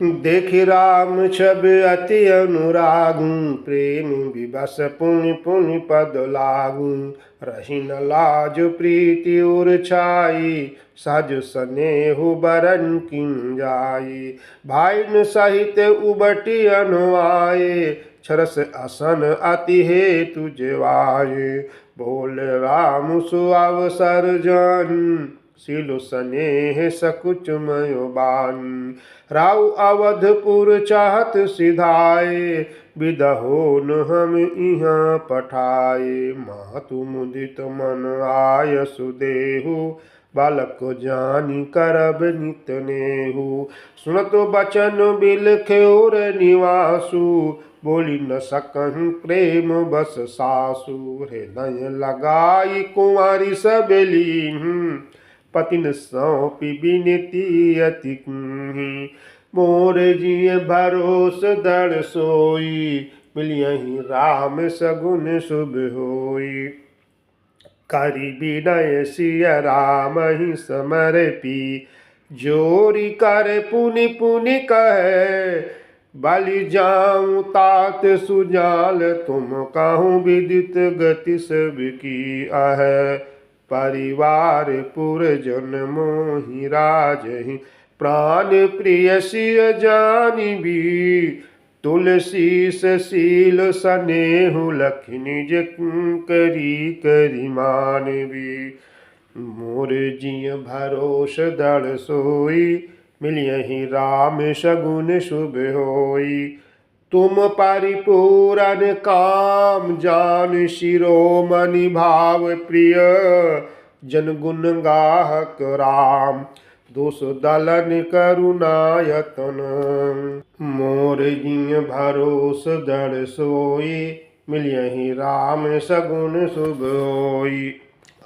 देखि राम छब अति अनुरागु, प्रेम विवश पुनि पुनि पद लागु। रही न लाज प्रीति उर छाई, सज स्नेहु बरन किन जाई। भाई न सहित उबटी अनुआए, छरस असन अति हेतु जेवाए। बोल राम सुअवसर जानी, सिलु स्नेह सकुच मयो बानी। राउ अवधपुर चाहत सिधाए, बिदहोन हम इहाँ पठाए। मातु मुदित मन आय सुदेहु, बालक जानी करब नित नेहु। सुनत बचन बिलख्योर निवासु, बोली न सकहि प्रेम बस सासु। हृदय लगाई कुंवारी सबेली, पतिन सौंपी बिनती अति कीन्ही। मोर जिय भरोस दृढ़ सोई, मिलियहि राम सगुन शुभ होई। करि विनय सिय राम ही समर्पी, जोरी कर पुनि पुनि कहे। बलि जाऊं तात सुजाल, तुम कहूँ विदित गति सब की आहे। परिवार पुरजन मोहि राजहि, प्राण प्रिय सिय जानि भी। तुलसी शील स्नेहु लखि निज करी करी मानवी। मोर जिय भरोस दृढ़ सोई, मिलियहि राम सगुन शुभ होई। तुम परिपूरन काम जान, शिरोमणि भाव प्रिय। जन गुण गाहक राम, दोष दलन करुणायतन। मोर जिय भरोस दृढ़ सोई, मिलियहि राम सगुन शुभ होई।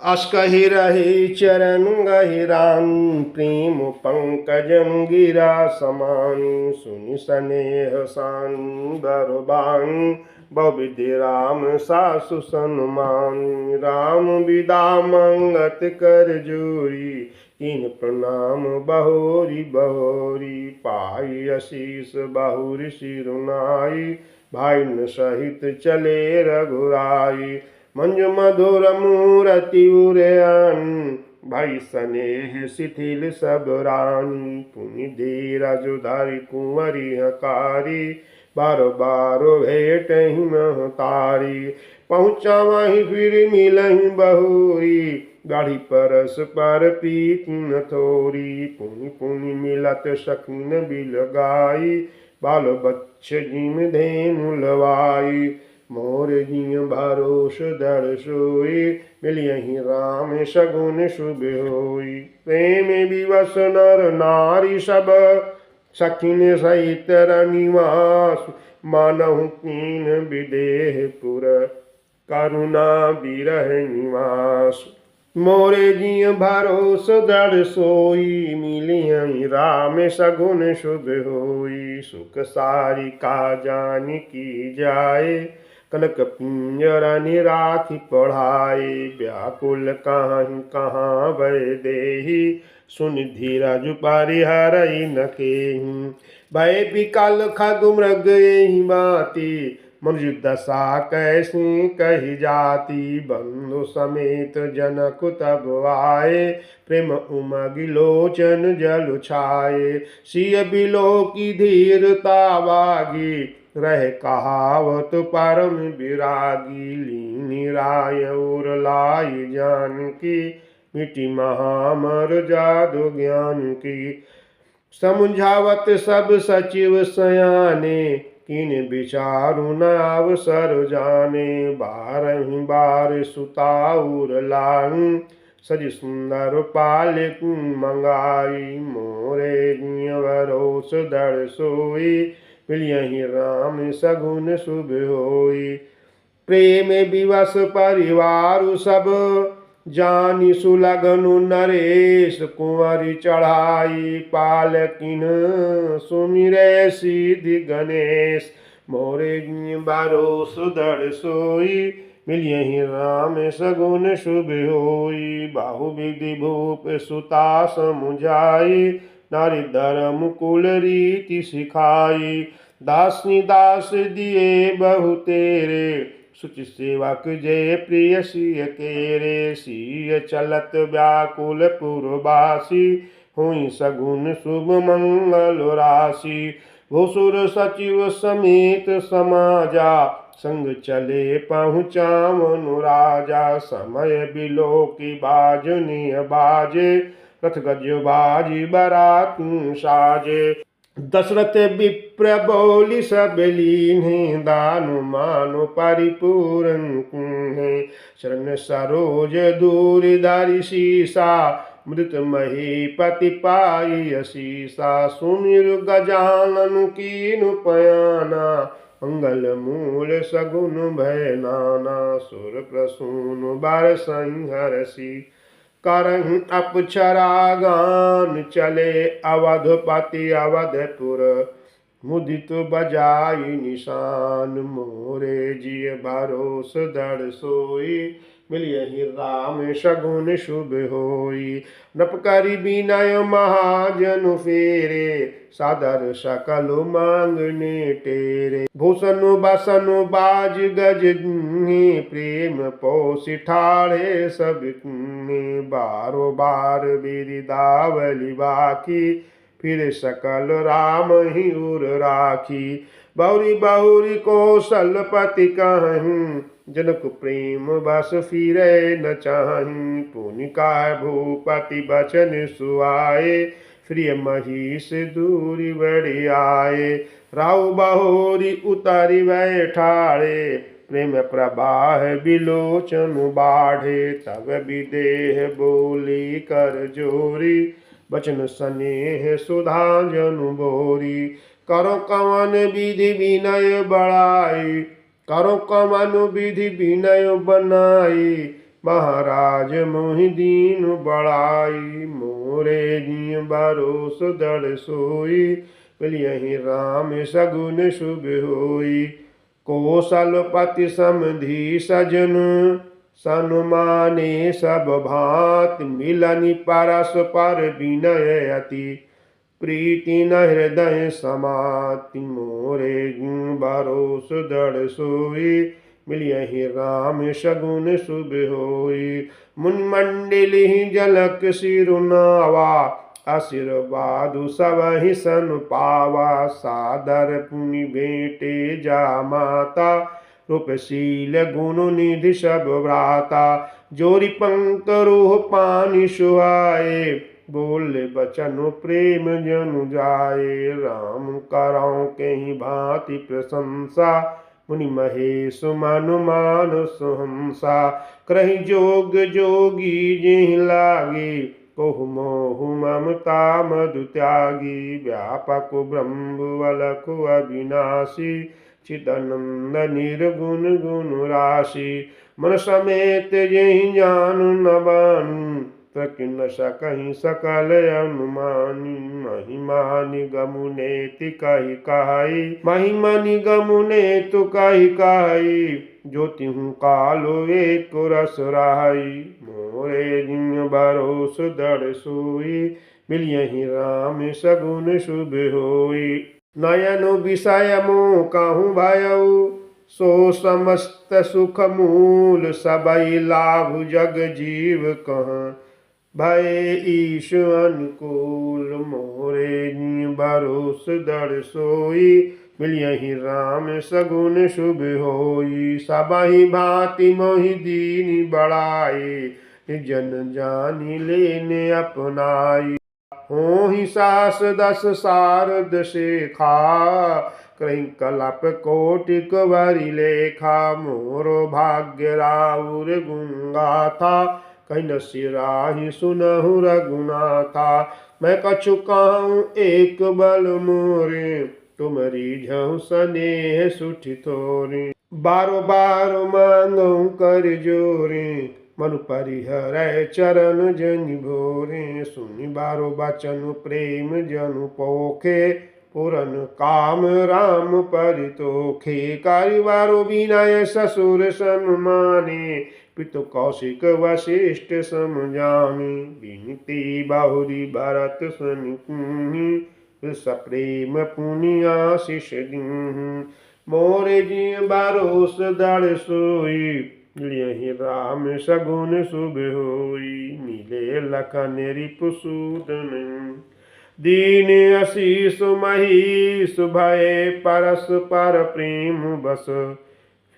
अस कहि रहे चरण गहिरां, प्रेम पंकजं गिरा समान। सुनि स्नेह सानु बरबान, बहुविधि राम सासु सन्मान। राम विदा मंगत कर जोरी, कीन प्रणाम बहोरी बहोरी। पाई आशीष बहुरी सिरुनाई, भाई न सहित चले रघुराई। मंज मधुर मूरति उरयन, भई स्नेह शिथिल सब रानी। पुनि धीरज धरि कुंवरी हकारी, बारो बारो भेटहि महतारी। पहुँचावहि फिर मिलहि बहुरी, गाढ़ी परस पर प्रीति न थोरी। पुनि पुनि मिलत सखिन बिल गाई, बाल बच्छ जिम धेनु लवाई। मोर जिय भरोस दृढ़ सोई, मिलियहि राम सगुन शुभ होई। प्रेम विवश नर नारी सब, सखिन सहित रनिवास। मानहु कीन विदेह पुर, करुणा बिरह निवास। मोरे जिय भरोस दृढ़ सोई, मिलियहि राम सगुन शुभ होई। सुख सारिका जानि की जाए, कनक पिंजरनि राखि पढ़ाए। व्याकुल काहि कहाँ भय देहि, सुनि धीरज परिहरइ न केहि। भय विकल खग मृग एहि बाती, मनुज दशा कैसी कही जाती। बंधु समेत जनक तब आए, प्रेम उमगि लोचन जल छाए। सिय बिलो की धीरता बागी, रह कहावत परम विरागी। लीनि राय और लाई जानकी, मिटी महामर जादू ज्ञान की। समझावत सब सचिव सयाने, किन विचारु न अवसर जाने। बारहि बार सुताउर लांग, सज सुंदर पालिक मंगाई। मोरे जिय भरोस दृढ़ सोई, मिलियहि राम सगुन शुभ होई। प्रेम विवश परिवारु सब, जानि सुलगनु नरेश। कुंवरी चढ़ाई पालकिन, सुमिरै सिद्धि गणेश। मोरे जिय भरोस दृढ़ सोई, मिलियहि राम सगुन शुभ होई। बहुविधि भूप सुता समुझाई, नारी धर्म कुल रीति सिखाई। दासी दास दिए बहु तेरे सुचि सेवक जय प्रिय सिय केरे। सिय चलत व्याकुल पुरवासी हुई सगुन शुभ मंगल राशि। भूसुर सचिव समेत समाजा संग चले पहुँचा मनु राजा। समय बिलो की बाजनीय बाजे रथ गज बाजी बरात साजे। दशरथ विप्र बोली सब लीन्हे दानु मानु परिपूर्ण कुन्हे। शरण सरोज दूर धारि सीसा मृत महीपति पाई असीसा। सुमिर गजानन कीनु पयाना मंगल मूल सगुन भय नाना। सुर प्रसून बर संहरसी करहि अपक्षरा गान चले। अवधपति अवधपुर मुदित बजाई निशान। मोरे जिय भरोस दृढ़ सोई मिलियहि राम सगुन शुभ होई। नपकरि विनय महाजनु फेरे सादर सकल मांगने टेरे। भूषण बसन बाज गज प्रेम पोषि ठाड़े सब बारो बार बिरिदावली बाकी फिर सकल राम ही उर राखी। बहुरी बहुरी कौशलपति कहूँ जनक प्रेम बस फिरे न चाही। पुनिका भूपति बचन सुआए प्रिय महिष दूरी बड़ी आए। राउ बहोरी उतारी बैठाड़े प्रेम प्रवाह बिलोचन बाढ़े। तब विदेह बोली कर जोरी बचन स्नेह सुधा जनु बोरी। करो कवन विधि विनय बढ़ाई करो कवन विधि विनय बनाई। महाराज मोहि दीन बढ़ाई मोरे जिय भरोस दृढ़ सोई मिलियहि राम सगुन शुभ होई। कौशलपति समधि सजन सनुमाने सब भांति मिलनि परस्पर विनय अति प्रीति न हृदय समाति। मोरे जिय भरोस दृढ़ सोई मिलियहि राम सगुन शुभ होई। मुनि मंडली जलक सिरुनावा आशीर्वाद सबहि सन पावा। सादर पुनि भेंटे जा माता रूपशील गुण निधि सब व्राता। जोरी पंक रोह पानी सुहाए बोले बचन प्रेम जनु जाए। राम करौ कहि भांति प्रशंसा मुनि महेश मनु मान सुहंसा। करहि जोग जोगी जेहि लागे कोहु मोहु ममता मधु त्यागी। व्यापक ब्रह्म अलखु अविनाशी चिदानंद निर्गुण गुण राशि। मन समेत जेहि जानु न बानु प्रकिन सकहि सकल अनुमानी। महिमा निगम नेति कहि कहाई महिमा निगम नेतु कहि कहाई। ज्योतिहु कालो एक रस रहाई मोरे जिय भरोस दृढ़ सोई मिलियहि राम सगुन शुभ होई। नयन विषय मोह कहूँ भयउ सो समस्त सुख मूल सबई लाभ जग जीव कहाँ। भय ईश अनुकूल मोरे जिय भरोस दृढ़ सोई मिलियहि राम सगुन शुभ होई। सबहि भांति मोहि दीन बढ़ाई जन जानि लेने अपनाई। होहि सास दस सारद शेखा कहीं कलप कोटिक भरी लेखा। मोरो भाग्य राउर गुंगाथा कहीं न सिराहि सुनहु रघुनाथा। मैं कछु कहूँ एक बल मोरे तुम रिझहु स्नेह सुठि थोरे। बारो बारो मांगू कर जोरे मनु परिहरै चरण जनि भोरे। सुनि बारो बचन प्रेम जनु पोखे पूरन काम राम परितोखे। कारिवारो विनय ससुर सन्माने पितु कौशिक वशिष्ठ समझामी, विनती बहुरी भरत सनिपुनि, सप्रेम पुनि आशीष दीन्हि। मोरे जी भरोस दृढ़ सोई, यही राम सगुन शुभ होई। मिले लखन रिपुसूदन, दीन आशीष महीष भय, परस्पर प्रेम बस,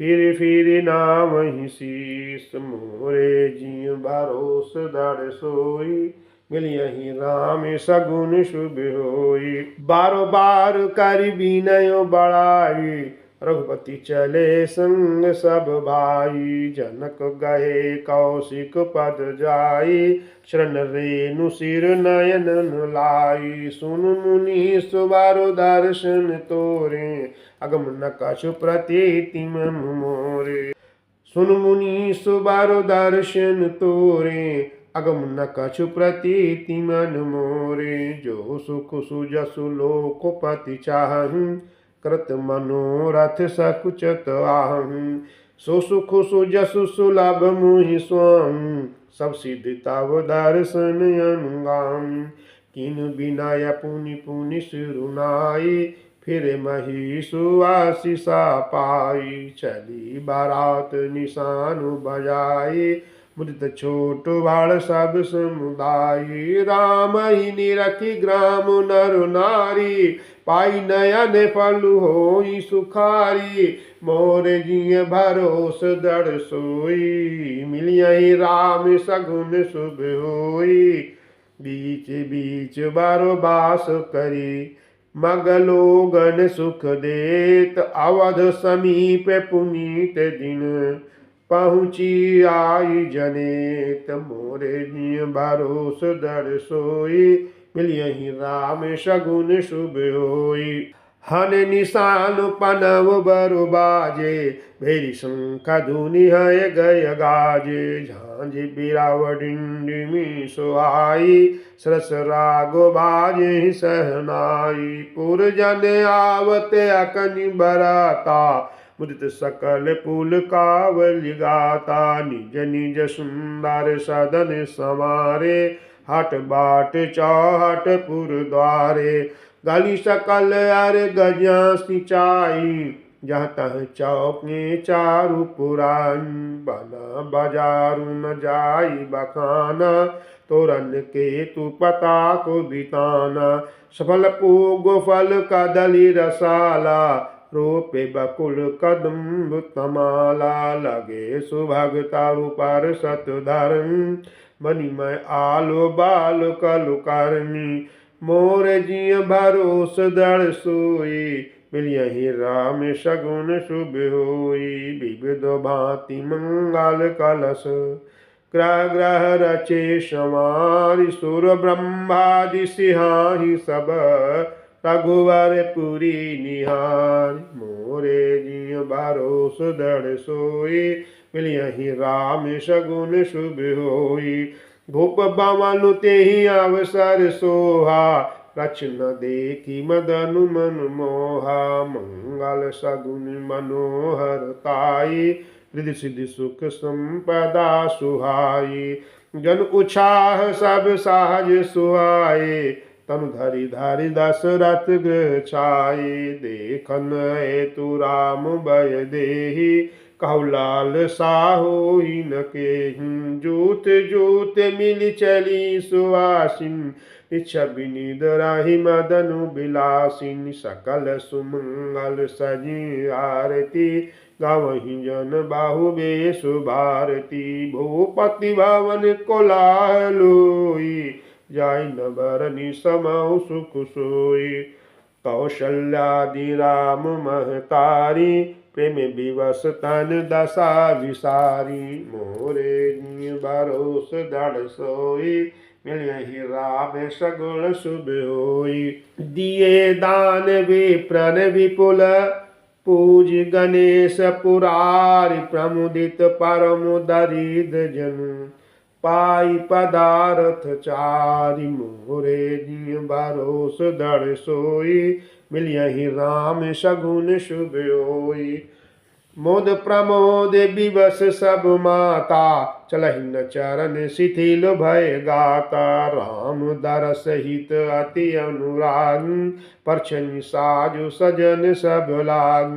फिर नाम शीस। मोरे जी भरोस दृढ़ सोई, मिलियहि राम सगुन शुभ होई। बारो बार कर विनय बड़ाई, रघुपति चले संग सब भाई। जनक गए कौशिक पद जाई, शरण रेणु सिर नयन लाई। सुन मुनि सुबारो दर्शन तोरे, अगम न कछु प्रतीति मन मोरे। सुन मुनि सुबारो दर्शन तोरे, अगम न कछु प्रतीति मन मोरे। जो सुख सुजसु लोकपति चाहं, कृत मनोरथ सकुचत आहं। सो सुख सुजसु सुलभ मुहि स्वामी, सब सिद्धि तव दर्शन अनुगामी। किन बिनय पुनि पुनि सिरुनाई, फिर महिषु आशीषा पाई। चली बारात निशानु बजाई, मुदित छोट बड़ सब समुदाय। राम ही निरखी ग्राम नर नारी, पाई नयन फलु होई सुखारी। मोर जिय भरोस दृढ़ सोई, मिलियहि राम सगुन शुभ होई। बीच बीच बारो बास करी, मगलोगन सुख देत। अवध समीप पुनीत दिन, पहुँची आई जनेत। मोरे जिय भरोस दृढ़ सोई, मिलियहि राम सगुन शुभ होई। हन निशान पनव बरु बाजे, भेरी शंख धुनि है गय गाजे। झांझ बिरावडिंडिमी सुहाई, सरस रागो बाजे सहनाई। पुरजन आवते अकनि बराता, मुदित सकल पुल कावली गाता। निज निज सुंदर सदन समारे, हट बाट चौहट पुर द्वारे। गली सकल अर गजा सिंचाई, जहाँ तह चौके चारु पुरान। बना बाजारु न जाई बखाना, तोरन के तु पता को बिताना। सफल पूग फल कदली रसाला, रोपे बकुल कदम्ब तमाला। लगे सुभग तारु पर सत धरन, मणिमय आलो बाल कलु करनी। मोर जिय भरोस दृढ़ सोई, मिलियहि राम सगुन शुभ होई। विविध भांति मंगल कलश, ग्रह ग्रह रचे समारि। सुर ब्रह्मादि सिहाहि सब, रघुवर पुरी निहार। मोरे जिय भरोस दृढ़ सोई, मिलियहि राम सगुन शुभ होई। भूप भवन तेहि अवसर सोहा, लक्षण देखी मदनु मन मोहा। मंगल सगुन मनोहर ताई, रिद्धि सिद्धि सुख संपदा सुहाई। जन उछाह सब सहज सुहाए, तनु धरि धरि दशरथ गृह छाए। देखन हेतु राम भय देहि, कहु लाल साहोई न केहि। जूत जूत मिल चली सुवासिन, इच्छा विनिद राहि मदनु बिलासिन। सकल सुमंगल सजी आरती, गावहि जन बाहु बेसु भारती। भूपति भवन कोलाहल होई, जाई न बरनि समहु सुख सोई। कौशल्यादि राम महतारी, प्रेम विवश तन दशा विसारी। मोरे जिय भरोस दृढ़ सोई, मिलियहि राम सगुन शुभ होई। दिए दान विप्रन विपुल, पूज गणेश पुरारि। प्रमुदित परम दरिद्र जन, पाई पदारथ चारि। मोरे जिय भरोस दृढ़ सोई, मिलियहि राम सगुन शुभ होई। मोद प्रमोद विवश सब माता, चलहि न चरण शिथिल भय गाता। राम दरस हित अति अनुराग, परछन साजु सजन सब लाग।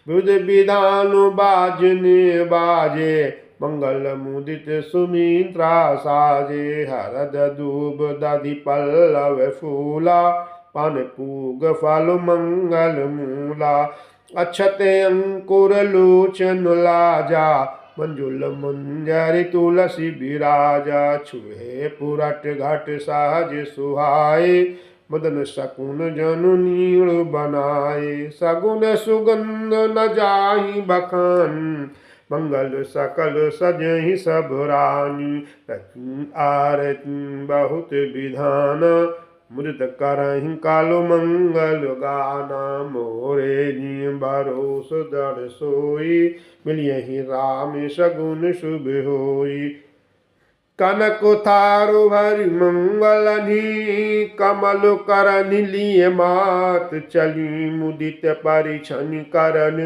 बुध विधान बाजन बाजे, मंगल मुदित सुमित्रा साजे। हरद दूब दधि पल्लव फूला, पान पूग फल मंगल मूला। अक्षते अंकुर लोचन लाजा, मंजुल मंजरी तुलसी विराजा। छुए पुरट घट सहज सुहाए, मदन शकुन जनु नीड़ बनाए। सगुन सुगंध न जाहि बखान, मंगल सकल सजहि सब रानी। आरती बहुत विधान, मृत करहि कालो मंगल गाना। मोरे जी भरोस दृढ़ सोई, मिलियहि राम सगुन शुभ होई। कनक थारु भरि मंगलनि, कमल करनि लिए मात चली। मुदित परिछनि करन,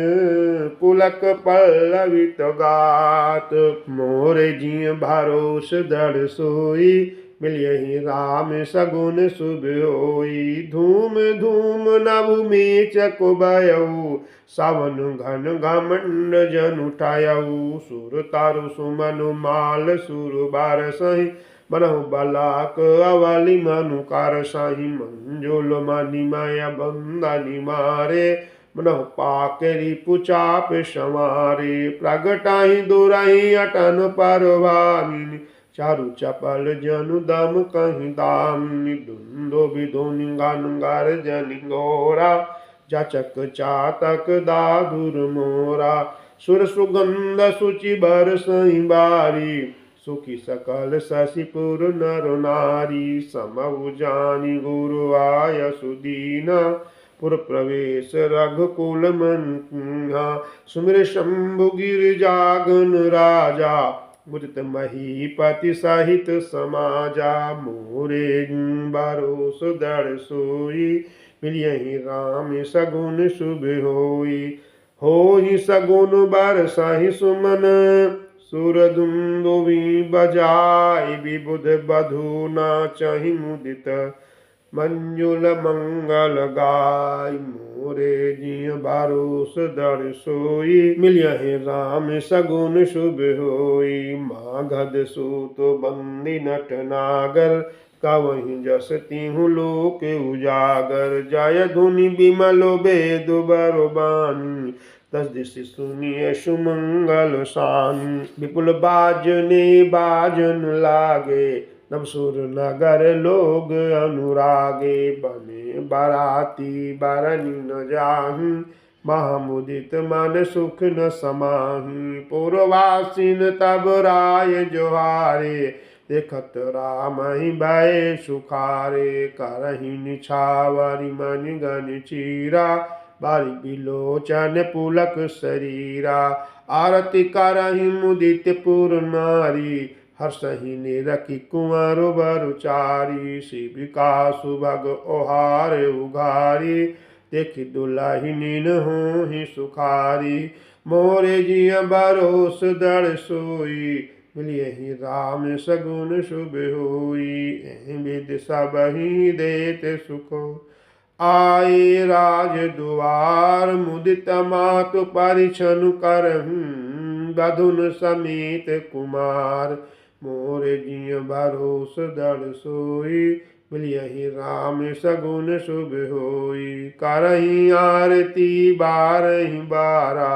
पुलक पल्लवित गात। मोरे जी भरोस दृढ़ सोई, मिलियहि राम सगुन शुभ होई। धूम धूम नभु मेचक बयऊ, सावन घन घमंड जनु ठायऊ। सुर तारु सुमनु माल सुर बारसहि, मनहु बलाक अवलि मनु कारसहि। मंजुल मणिमय बंदनि मारे, मनहु पाकरि पुचाप संवारे। प्रगटाहि दुरहि अटन परवानिनि, चारु चपल जनु दम कहि दामिनी। धुंधो विधुनि घन गर्जनि घोरा, जाचक चातक दादुर मोरा। सुर सुगंध सुचि बरसहि बारी, सुखी सकल शशिपुर नर नारी। समउ जानि गुरु आय सुदीना, पुर प्रवेश रघुकुल मंहा। सुमिर शंभु गिरिजागन राजा, मुदित महीपति सहित समाजा। मोरे भरोस दृढ़ सोई, मिलियहि राम सगुन शुभ होई। होहि सगुन बरसहि सुमन, सुरदुन्दुभि बजाय। विबुध बधू नाचहि मुदित, मंजुल मंगल गाय। मोरे जी भरोस दृढ़ सोई, मिलियहि राम सगुन शुभ होई। मागध सूत बंदी नट नागर, कवहि जस तिहु लोक उजागर। जय धुनि बिमल वेद बरबानी, दस दिश सुनिय सुमंगल सानी। विपुल बाजने बाजन लागे, नभ सुर नगर लोग अनुरागे। बने बराती बरनि न जाहि, महामुदित मन सुख न समाहि। पुरवासिन तब राय जोहारे, देखत रामहि भय सुखारे। करहि निछावरि मनि गनि चीरा, बारि बिलोचन पुलक शरीरा। आरती करहि मुदित पुर नारी, हर्षहि निरखि कुंवर बर चारी। शिविका सुभग ओहार उघारी, देखि दुलहिनी होहि सुखारी। मोरे जिय भरोस दृढ़ सोई, मिलियहि राम सगुन शुभ होई। एहि विधि सबहि देत सुख, आए राज दुआर। मुदित मातु परिछनु करहु, बधुन समेत कुमार। मोरे जिय भरोस दृढ़ सोई, मिलियहि राम सगुन शुभ होई। करहि आरती बारहि बारा,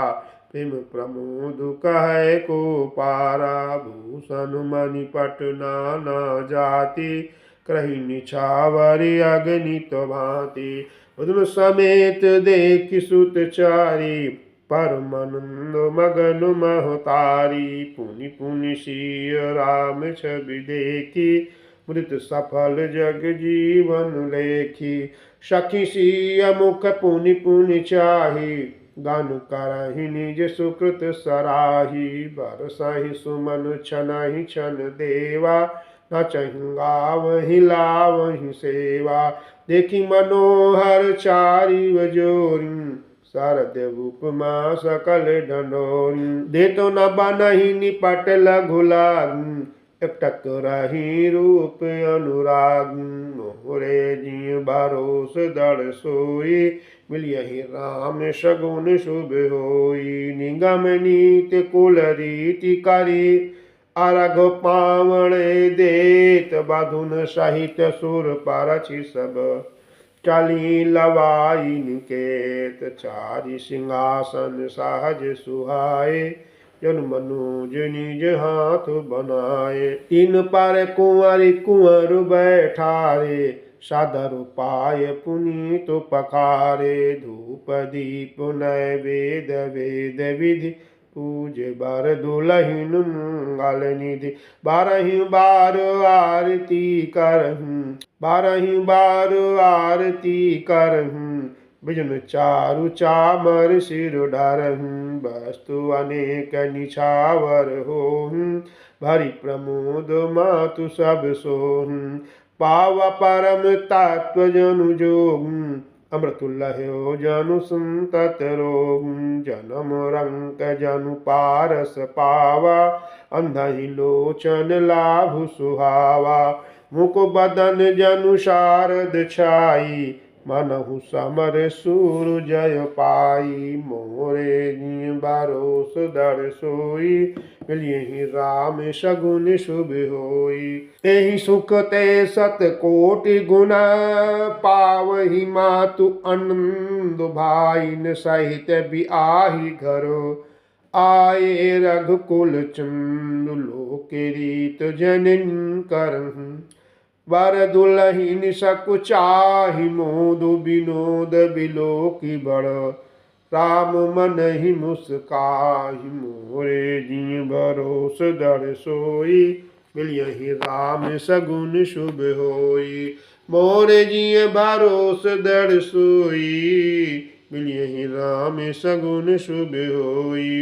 प्रेम प्रमोद कहै को पारा। भूषण मणिपट नाना जाति, करहि निछावरि अगणित भांति। बदन समेत देखि सुत चारी, परमानंद मगन महतारी। पुनि पुनि सिय राम छवि देखी, मृत सफल जग जीवन लेखी। सखी सिय मुख पुनि पुनि चाही, गान करहि निज सुकृत सराही। बरसहि सुमन छनहि छन देवा, नचहि गावहि लावहि सेवा। देखि मनोहर चारि बजोरी, शारद उपमा सकल ढंढोरी दे तो न बनही निपट लघु लाग एकटक रही रूप अनुराग मोरे जी भरोस दर सोई मिलियहि राम सगुन शुभ होई निगम नीत कुल रीति करी अरघ पावणे देत बधुन सहित सुर परछि सब चली लवाई निकेत चारि सिंहासन सहज सुहाए जन मनुज निज हाथ बनाए तीन पर कुंवर कुंवर बैठारे सादर पाय पुनीत पखारे धूप दीप नैवेद वेद विधि पूज बर दुलहिन मंगल निधि बारही बार आरती करहूँ बारही बार आरती करहूँ बिजन चारु चामर सिर ढरहूँ वस्तु अनेक निछावर होहूँ भरी प्रमोद मातु सब सोहूँ पाव परम तत्व जनु जोगूँ अमृत लह्यो जनु संतत रोगूँ जन्म रंक जनु पारस पावा अंधहि लोचन लाभु सुहावा मुख बदन जनु शारद छाई मनहु समर सूर जय पाई मोरे जी भरोस दर सोई मिलियहि राम सगुन शुभ होई एहि सुख ते सत कोटि गुना पावहि मातु आनंद भाईन सहित बिआहि घरो आए रघुकुल चंद लोक रीत जननी करहूँ वर दुलहिन सकुचाहि मोदु विनोद बिलो की बड़ राम मन ही मुस्काहि मोरे जी भरोस दर सोई मिलियहि राम सगुन शुभ होई मोरे जी भरोस दर सोई मिलियहि राम सगुन शुभ होई।